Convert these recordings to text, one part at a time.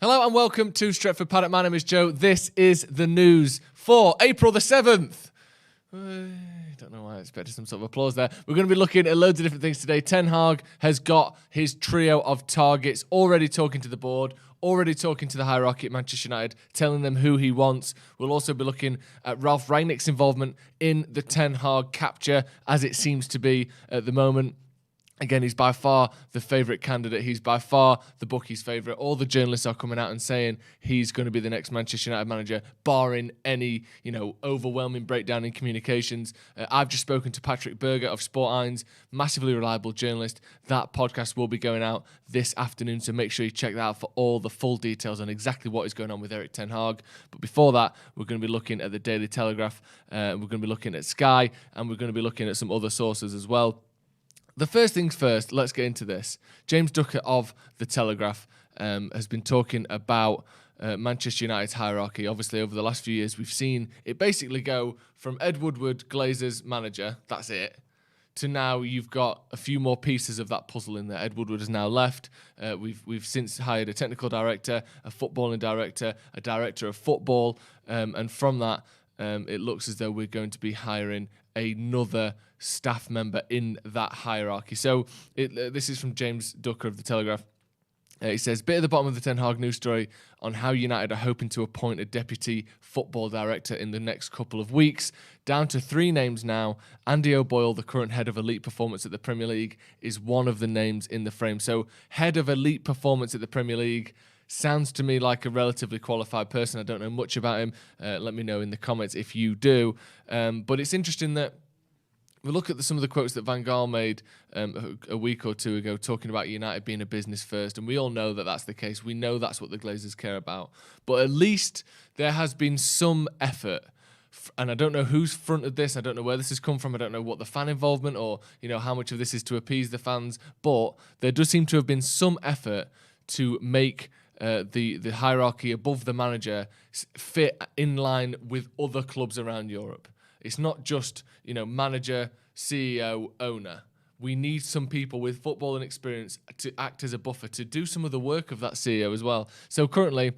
Hello and welcome to Stretford Paddock. My name is Joe. This is the news for April the 7th. I don't know why I expected some sort of applause there. We're going to be looking at loads of different things today. Ten Hag has got his trio of targets, already talking to the board, already talking to the hierarchy at Manchester United, telling them who he wants. We'll also be looking at Ralf Rangnick's involvement in the Ten Hag capture, as it seems to be at the moment. Again, he's by far the favourite candidate. He's by far the bookie's favourite. All the journalists are coming out and saying he's going to be the next Manchester United manager, barring any, overwhelming breakdown in communications. I've just spoken to Patrick Berger of Sport Eins, massively reliable journalist. That podcast will be going out this afternoon, so make sure you check that out for all the full details on exactly what is going on with Erik Ten Hag. But before that, we're going to be looking at the Daily Telegraph, we're going to be looking at Sky, and we're going to be looking at some other sources as well. The first things first, let's get into this. James Ducker of The Telegraph has been talking about Manchester United's hierarchy. Obviously, over the last few years, we've seen it basically go from Ed Woodward, Glazers manager, that's it, to now you've got a few more pieces of that puzzle in there. Ed Woodward has now left. We've since hired a technical director, a footballing director, a director of football, and from that, it looks as though we're going to be hiring another staff member in that hierarchy. So this is from James Ducker of The Telegraph. He says, bit at the bottom of the Ten Hag news story on how United are hoping to appoint a deputy football director in the next couple of weeks. Down to 3 names now. Andy O'Boyle, the current head of elite performance at the Premier League, is one of the names in the frame. So head of elite performance at the Premier League sounds to me like a relatively qualified person. I don't know much about him. Let me know in the comments if you do. But it's interesting that we look at some of the quotes that Van Gaal made a week or two ago talking about United being a business first, and we all know that that's the case. We know that's what the Glazers care about. But at least there has been some effort, and I don't know who's fronted this. I don't know where this has come from. I don't know what the fan involvement or how much of this is to appease the fans. But there does seem to have been some effort to make the hierarchy above the manager fit in line with other clubs around Europe. It's not just, manager, CEO, owner. We need some people with footballing experience to act as a buffer, to do some of the work of that CEO as well. So currently,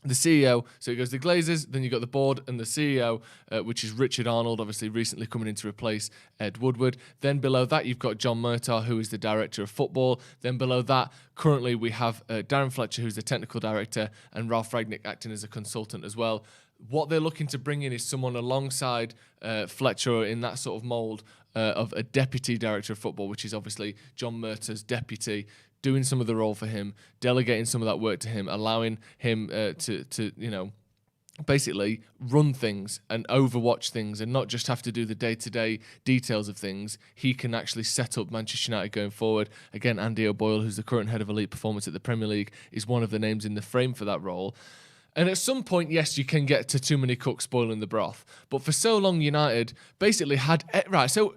the CEO, so it goes the Glazers, then you've got the board and the CEO, which is Richard Arnold, obviously recently coming in to replace Ed Woodward. Then below that, you've got John Murtaugh, who is the director of football. Then below that, currently we have Darren Fletcher, who's the technical director, and Ralf Rangnick acting as a consultant as well. What they're looking to bring in is someone alongside Fletcher in that sort of mould of a deputy director of football, which is obviously John Murtaugh's deputy, doing some of the role for him, delegating some of that work to him, allowing him to basically run things and overwatch things and not just have to do the day-to-day details of things. He can actually set up Manchester United going forward. Again, Andy O'Boyle, who's the current head of elite performance at the Premier League, is one of the names in the frame for that role. And at some point, yes, you can get to too many cooks spoiling the broth. But for so long, United basically had... Right, so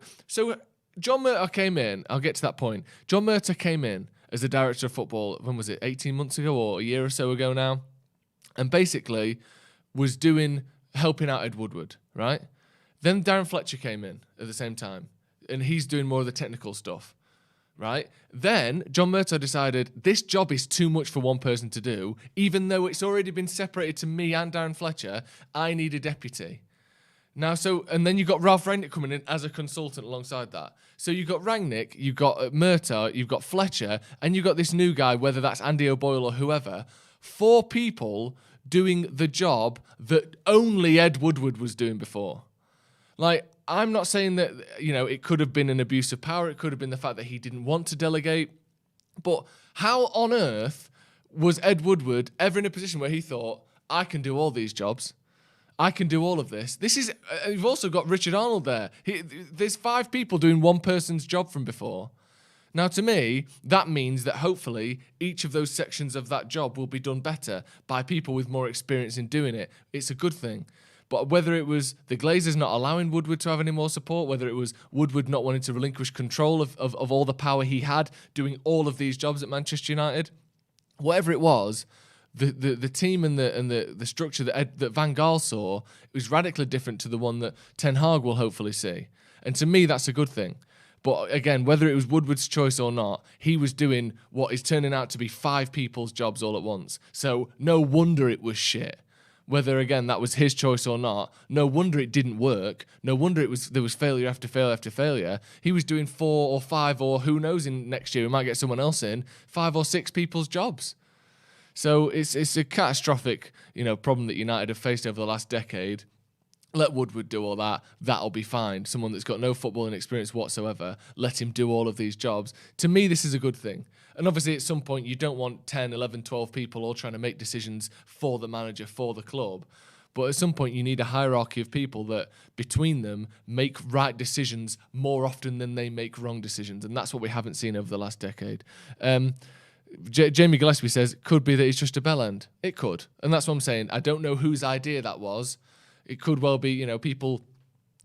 John Murtaugh came in. I'll get to that point. John Murtaugh came in as the director of football, when was it, 18 months ago or a year or so ago now? And basically was helping out Ed Woodward, right? Then Darren Fletcher came in at the same time. And he's doing more of the technical stuff. Right? Then John Murtaugh decided this job is too much for one person to do, even though it's already been separated to me and Darren Fletcher. I need a deputy. Now, and then you've got Ralf Rangnick coming in as a consultant alongside that. So you've got Rangnick, you've got Murtaugh, you've got Fletcher, and you've got this new guy, whether that's Andy O'Boyle or whoever. 4 people doing the job that only Ed Woodward was doing before. Like, I'm not saying that, it could have been an abuse of power. It could have been the fact that he didn't want to delegate. But how on earth was Ed Woodward ever in a position where he thought, I can do all these jobs? I can do all of this. You've also got Richard Arnold there. There's 5 people doing one person's job from before. Now, to me, that means that hopefully each of those sections of that job will be done better by people with more experience in doing it. It's a good thing. But whether it was the Glazers not allowing Woodward to have any more support, whether it was Woodward not wanting to relinquish control of all the power he had doing all of these jobs at Manchester United, whatever it was, the team and the structure that Van Gaal saw was radically different to the one that Ten Hag will hopefully see. And to me, that's a good thing. But again, whether it was Woodward's choice or not, he was doing what is turning out to be 5 people's jobs all at once. So no wonder it was shit. Whether, again, that was his choice or not, no wonder it didn't work. No wonder there was failure after failure after failure. He was doing 4 or 5, or who knows, in next year we might get someone else in, 5 or 6 people's jobs. So it's a catastrophic, problem that United have faced over the last decade. Let Woodward do all that. That'll be fine. Someone that's got no footballing experience whatsoever, let him do all of these jobs. To me, this is a good thing. And obviously, at some point, you don't want 10, 11, 12 people all trying to make decisions for the manager, for the club. But at some point, you need a hierarchy of people that, between them, make right decisions more often than they make wrong decisions. And that's what we haven't seen over the last decade. Jamie Gillespie says, could be that he's just a bell end. It could. And that's what I'm saying. I don't know whose idea that was. It could well be, people,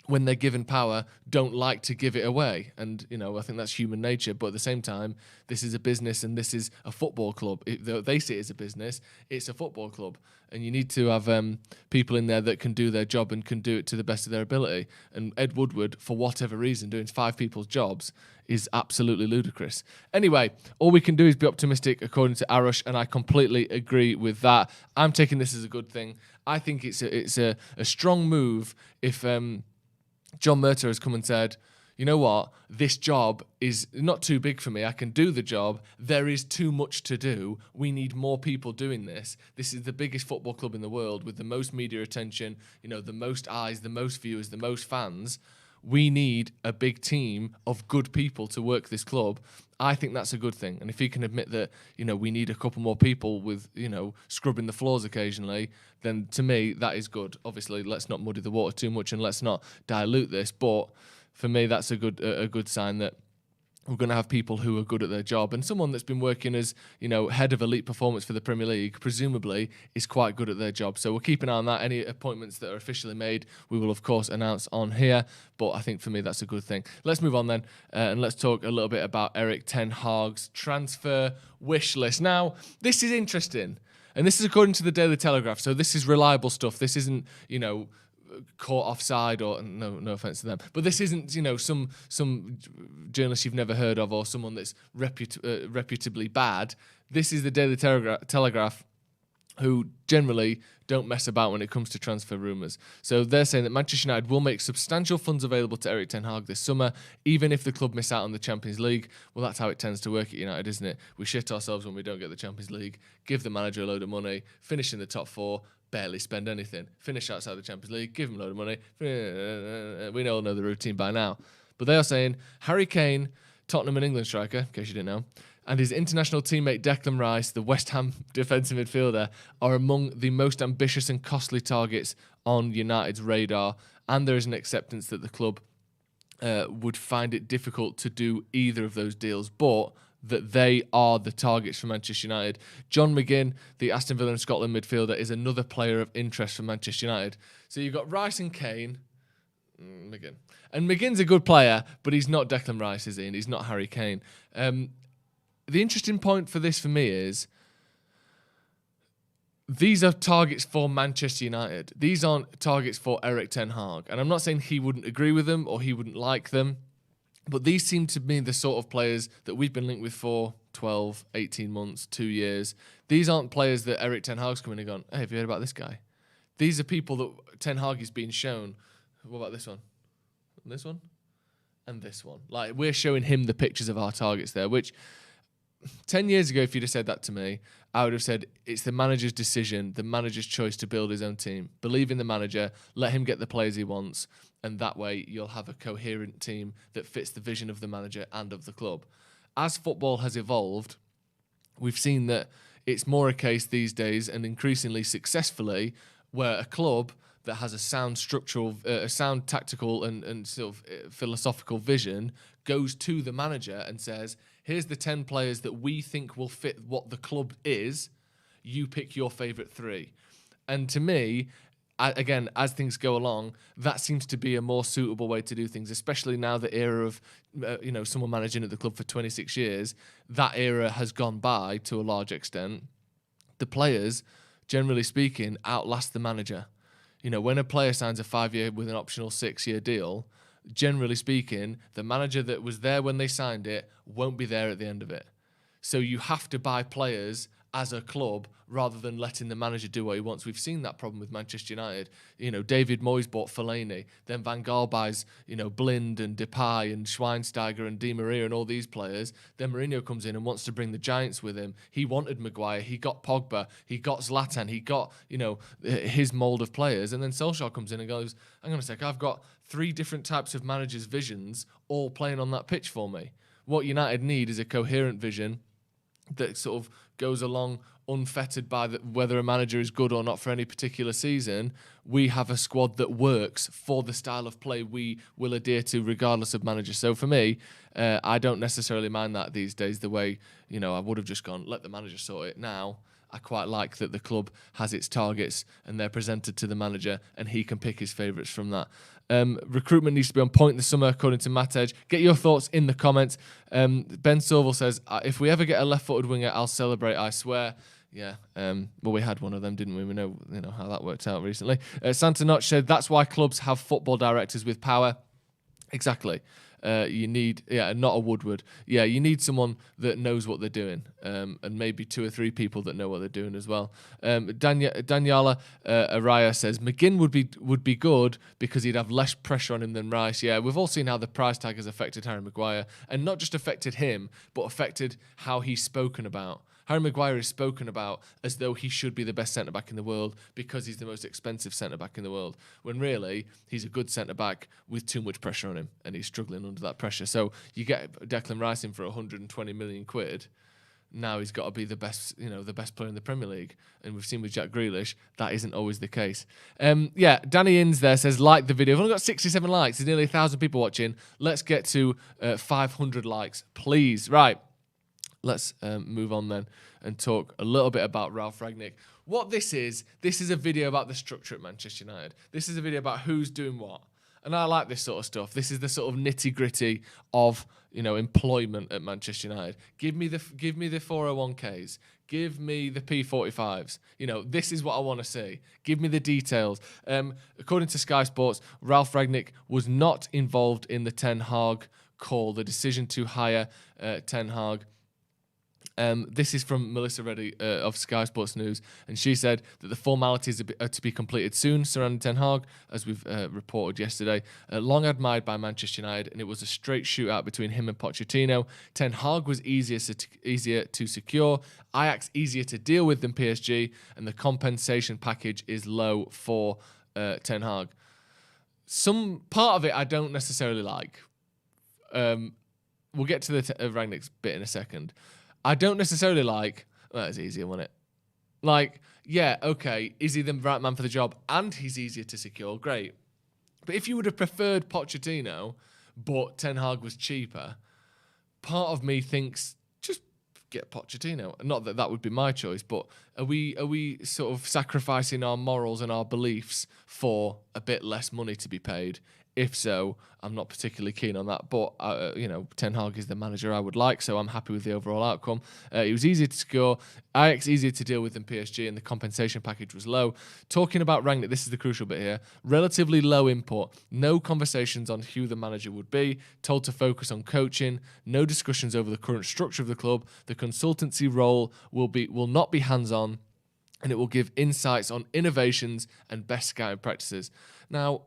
when they're given power, don't like to give it away. And, I think that's human nature. But at the same time, this is a business and this is a football club. They see it as a business. It's a football club. And you need to have people in there that can do their job and can do it to the best of their ability. And Ed Woodward, for whatever reason, doing 5 people's jobs is absolutely ludicrous. Anyway, all we can do is be optimistic, according to Arush, and I completely agree with that. I'm taking this as a good thing. I think it's a strong move if John Murtaugh has come and said, you know what, this job is not too big for me. I can do the job. There is too much to do. We need more people doing this. This is the biggest football club in the world with the most media attention, the most eyes, the most viewers, the most fans. We need a big team of good people to work this club. I think that's a good thing. And if he can admit that, we need a couple more people with, scrubbing the floors occasionally, then to me, that is good. Obviously, let's not muddy the water too much and let's not dilute this. But for me, that's a good sign that we're going to have people who are good at their job. And someone that's been working as, head of elite performance for the Premier League, presumably, is quite good at their job. So we'll keep an eye on that. Any appointments that are officially made, we will, of course, announce on here. But I think, for me, that's a good thing. Let's move on then, and let's talk a little bit about Erik ten Hag's transfer wish list. Now, this is interesting. And this is according to the Daily Telegraph. So this is reliable stuff. This isn't, caught offside, or no offense to them, but this isn't some journalist you've never heard of or someone that's reputably bad. This is the Daily Telegraph, who generally don't mess about when it comes to transfer rumours. So they're saying that Manchester United will make substantial funds available to Erik ten Hag this summer, even if the club miss out on the Champions League. Well, that's how it tends to work at United, isn't it? We shit ourselves when we don't get the Champions League, give the manager a load of money, finish in the top 4, barely spend anything, finish outside the Champions League, give him a load of money. We all know the routine by now. But they are saying Harry Kane, Tottenham and England striker, in case you didn't know, and his international teammate Declan Rice, the West Ham defensive midfielder, are among the most ambitious and costly targets on United's radar. And there is an acceptance that the club would find it difficult to do either of those deals, but that they are the targets for Manchester United. John McGinn, the Aston Villa and Scotland midfielder, is another player of interest for Manchester United. So you've got Rice and Kane, McGinn. And McGinn's a good player, but he's not Declan Rice, is he? And he's not Harry Kane. The interesting point for this for me is these are targets for Manchester United. These aren't targets for Erik ten Hag. And I'm not saying he wouldn't agree with them or he wouldn't like them, but these seem to be the sort of players that we've been linked with for 12, 18 months, 2 years. These aren't players that Erik ten Hag's come in and gone, hey, have you heard about this guy? These are people that ten Hag is being shown. What about this one? And this one? And this one. Like, we're showing him the pictures of our targets there, which 10 years ago, if you'd have said that to me, I would have said it's the manager's decision, the manager's choice to build his own team. Believe in the manager, let him get the players he wants, and that way you'll have a coherent team that fits the vision of the manager and of the club. As football has evolved, we've seen that it's more a case these days, and increasingly successfully, where a club that has a sound structural, a sound tactical and sort of philosophical vision goes to the manager and says, here's the 10 players that we think will fit what the club is. You pick your favourite 3. And to me, again, as things go along, that seems to be a more suitable way to do things, especially now the era of, someone managing at the club for 26 years. That era has gone by to a large extent. The players, generally speaking, outlast the manager. When a player signs a 5-year with an optional 6-year deal, generally speaking, the manager that was there when they signed it won't be there at the end of it. So you have to buy players as a club rather than letting the manager do what he wants. We've seen that problem with Manchester United. David Moyes bought Fellaini, then Van Gaal buys, Blind and Depay and Schweinsteiger and Di Maria and all these players. Then Mourinho comes in and wants to bring the Giants with him. He wanted Maguire, he got Pogba, he got Zlatan, he got, his mould of players. And then Solskjaer comes in and goes, hang on a sec, I've got 3 different types of managers' visions all playing on that pitch for me. What United need is a coherent vision that sort of goes along unfettered by whether a manager is good or not for any particular season. We have a squad that works for the style of play we will adhere to regardless of manager. So for me, I don't necessarily mind that these days the way, I would have just gone, let the manager sort it. Now, I quite like that the club has its targets and they're presented to the manager and he can pick his favourites from that. Recruitment needs to be on point this summer, according to Matt Edge. Get your thoughts in the comments. Ben Sorville says, if we ever get a left-footed winger, I'll celebrate, I swear. Yeah, well, we had one of them, didn't we? We know how that worked out recently. Santa Notch said, that's why clubs have football directors with power. Exactly. You need, not a Woodward. Yeah, you need someone that knows what they're doing, and maybe 2 or 3 people that know what they're doing as well. Daniela Araya says McGinn would be good because he'd have less pressure on him than Rice. Yeah, we've all seen how the price tag has affected Harry Maguire, and not just affected him, but affected how he's spoken about. Harry Maguire is spoken about as though he should be the best centre-back in the world because he's the most expensive centre-back in the world, when really he's a good centre-back with too much pressure on him and he's struggling under that pressure. So you get Declan Rice in for 120 million quid. Now he's got to be the best, the best player in the Premier League. And we've seen with Jack Grealish, that isn't always the case. Danny Inns there says, like the video. I've only got 67 likes. There's nearly 1,000 people watching. Let's get to 500 likes, please. Right. Let's move on then and talk a little bit about Ralf Rangnick. What this is a video about the structure at Manchester United. This is a video about who's doing what. And I like this sort of stuff. This is the sort of nitty-gritty of, employment at Manchester United. Give me the 401ks. Give me the P45s. This is what I want to see. Give me the details. According to Sky Sports, Ralf Rangnick was not involved in the Ten Hag call, the decision to hire Ten Hag. This is from Melissa Reddy of Sky Sports News, and she said that the formalities are to be completed soon surrounding Ten Hag, as we've reported yesterday. Long admired by Manchester United, and it was a straight shootout between him and Pochettino. Ten Hag was easier to secure, Ajax easier to deal with than PSG, and the compensation package is low for Ten Hag. Some part of it I don't necessarily like. We'll get to the Rangnick's bit in a second. I don't necessarily like, well, it's easier, wasn't it? Like, yeah, okay, is he the right man for the job? And he's easier to secure, great. But if you would have preferred Pochettino, but Ten Hag was cheaper, part of me thinks, just get Pochettino. Not that that would be my choice, but are we sort of sacrificing our morals and our beliefs for a bit less money to be paid? If so, I'm not particularly keen on that. But, Ten Hag is the manager I would like, so I'm happy with the overall outcome. He was easier to score, Ajax easier to deal with than PSG, and the compensation package was low. Talking about Rangnick, this is the crucial bit here. Relatively low input. No conversations on who the manager would be. Told to focus on coaching. No discussions over the current structure of the club. The consultancy role will not be hands-on, and it will give insights on innovations and best scouting practices. Now,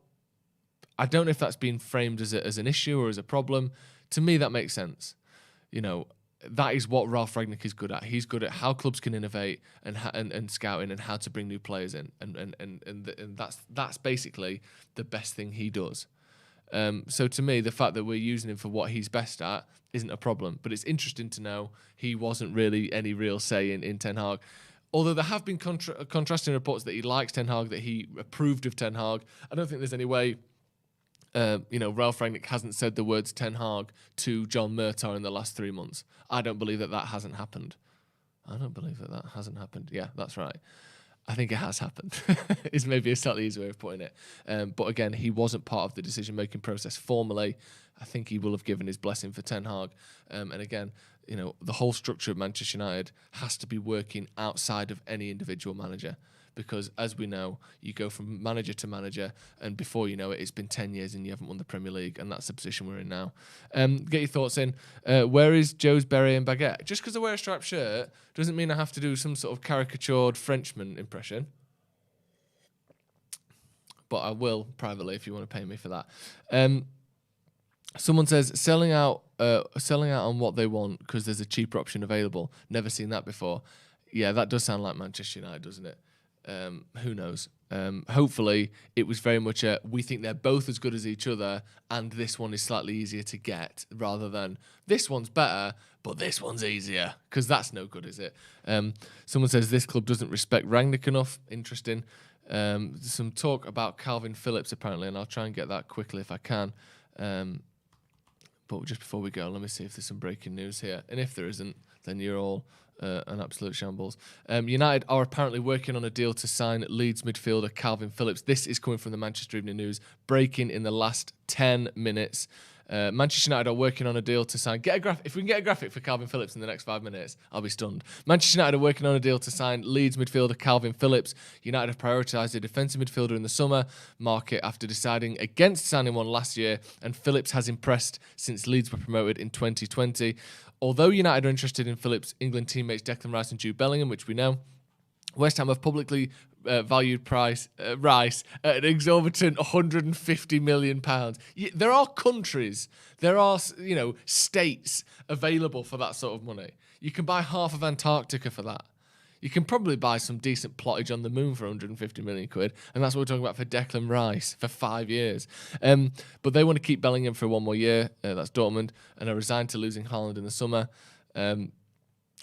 I don't know if that's been framed as an issue or as a problem. To me, that makes sense. That is what Ralf Rangnick is good at. He's good at how clubs can innovate and scouting and how to bring new players in, and that's basically the best thing he does. So to me, the fact that we're using him for what he's best at isn't a problem. But it's interesting to know he wasn't really any real say in Ten Hag. Although there have been contrasting reports that he likes Ten Hag, that he approved of Ten Hag. I don't think there's any way. Ralf Rangnick hasn't said the words Ten Hag to John Murtaugh in the last 3 months. I don't believe that hasn't happened. Yeah, that's right. I think it has happened. Is maybe a slightly easier way of putting it. But again, he wasn't part of the decision-making process formally. I think he will have given his blessing for Ten Hag. And again, the whole structure of Manchester United has to be working outside of any individual manager. because, as we know, you go from manager to manager, and before you know it, it's been 10 years and you haven't won the Premier League, and that's the position we're in now. Get your thoughts in. Where is Joe's beret and baguette? Just because I wear a striped shirt doesn't mean I have to do some sort of caricatured Frenchman impression. But I will privately if you want to pay me for that. Someone says selling out on what they want because there's a cheaper option available. Never seen that before. Yeah, that does sound like Manchester United, doesn't it? Who knows? Hopefully, it was very much we think they're both as good as each other, and this one is slightly easier to get, rather than this one's better, but this one's easier, because that's no good, is it? Someone says this club doesn't respect Rangnick enough. Interesting. Some talk about Calvin Phillips, apparently, and I'll try and get that quickly if I can. But just before we go, let me see if there's some breaking news here. And if there isn't, then you're all an absolute shambles. United are apparently working on a deal to sign Leeds midfielder Calvin Phillips. This is coming from the Manchester Evening News, breaking in the last 10 minutes. Manchester United are working on a deal to sign. If we can get a graphic for Calvin Phillips in the next 5 minutes, I'll be stunned. Manchester United are working on a deal to sign Leeds midfielder Calvin Phillips. United have prioritised a defensive midfielder in the summer market after deciding against signing one last year, and Phillips has impressed since Leeds were promoted in 2020. Although United are interested in Phillips' England teammates Declan Rice and Jude Bellingham, which we know, West Ham have publicly valued Rice at an exorbitant £150 million. There are countries, there are states available for that sort of money. You can buy half of Antarctica for that. You can probably buy some decent plottage on the moon for 150 million quid, and that's what we're talking about for Declan Rice for 5 years. But they want to keep Bellingham for one more year. That's Dortmund, and are resigned to losing Haaland in the summer.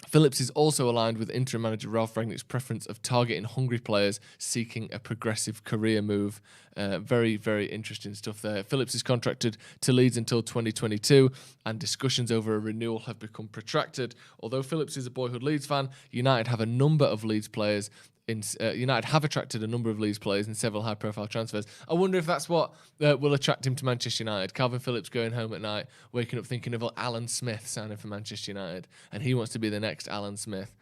Phillips is also aligned with interim manager Ralph Rangnick's preference of targeting hungry players seeking a progressive career move. Very, very interesting stuff there. Phillips is contracted to Leeds until 2022, and discussions over a renewal have become protracted. Although Phillips is a boyhood Leeds fan, United have a number of Leeds players. United have attracted a number of Leeds players in several high-profile transfers. I wonder if that's what will attract him to Manchester United. Calvin Phillips going home at night, waking up thinking of Alan Smith signing for Manchester United, and he wants to be the next Alan Smith.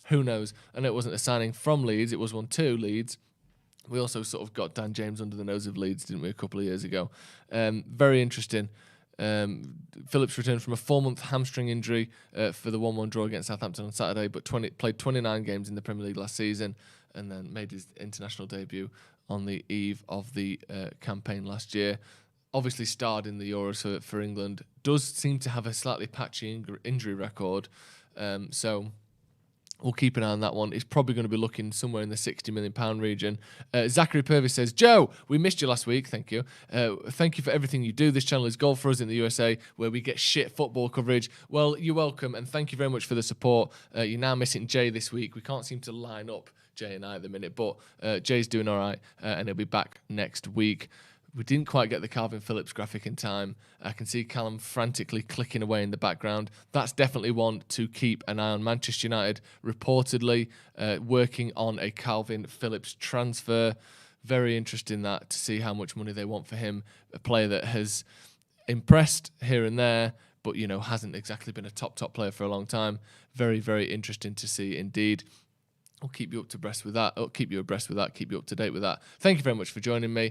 Who knows? I know it wasn't a signing from Leeds, it was one to Leeds. We also sort of got Dan James under the nose of Leeds, didn't we, a couple of years ago? Very interesting. Phillips returned from a 4-month hamstring injury for the 1-1 draw against Southampton on Saturday, but played 29 games in the Premier League last season, and then made his international debut on the eve of the campaign last year. Obviously starred in the Euros for England. Does seem to have a slightly patchy injury record, so we'll keep an eye on that one. It's probably going to be looking somewhere in the £60 million region. Zachary Purvis says, Joe, we missed you last week. Thank you. Thank you for everything you do. This channel is gold for us in the USA, where we get shit football coverage. Well, you're welcome, and thank you very much for the support. You're now missing Jay this week. We can't seem to line up Jay and I at the minute, but Jay's doing all right, and he'll be back next week. We didn't quite get the Calvin Phillips graphic in time. I can see Callum frantically clicking away in the background. That's definitely one to keep an eye on. Manchester United reportedly working on a Calvin Phillips transfer. Very interesting that, to see how much money they want for him. A player that has impressed here and there, but hasn't exactly been a top player for a long time. Very, very interesting to see indeed. I'll keep you abreast with that. Keep you up to date with that. Thank you very much for joining me.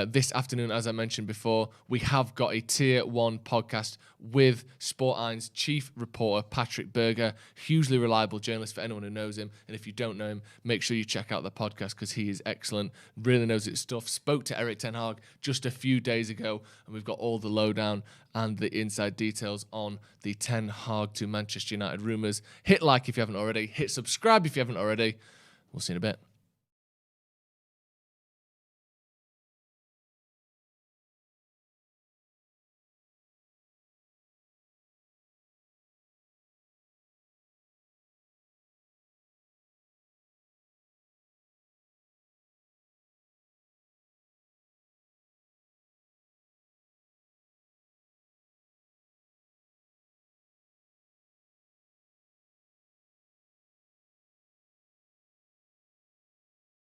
This afternoon, as I mentioned before, we have got a Tier 1 podcast with Sport Eye's chief reporter, Patrick Berger, hugely reliable journalist for anyone who knows him. And if you don't know him, make sure you check out the podcast, because he is excellent, really knows his stuff. Spoke to Erik Ten Hag just a few days ago, and we've got all the lowdown and the inside details on the Ten Hag to Manchester United rumours. Hit like if you haven't already. Hit subscribe if you haven't already. We'll see you in a bit.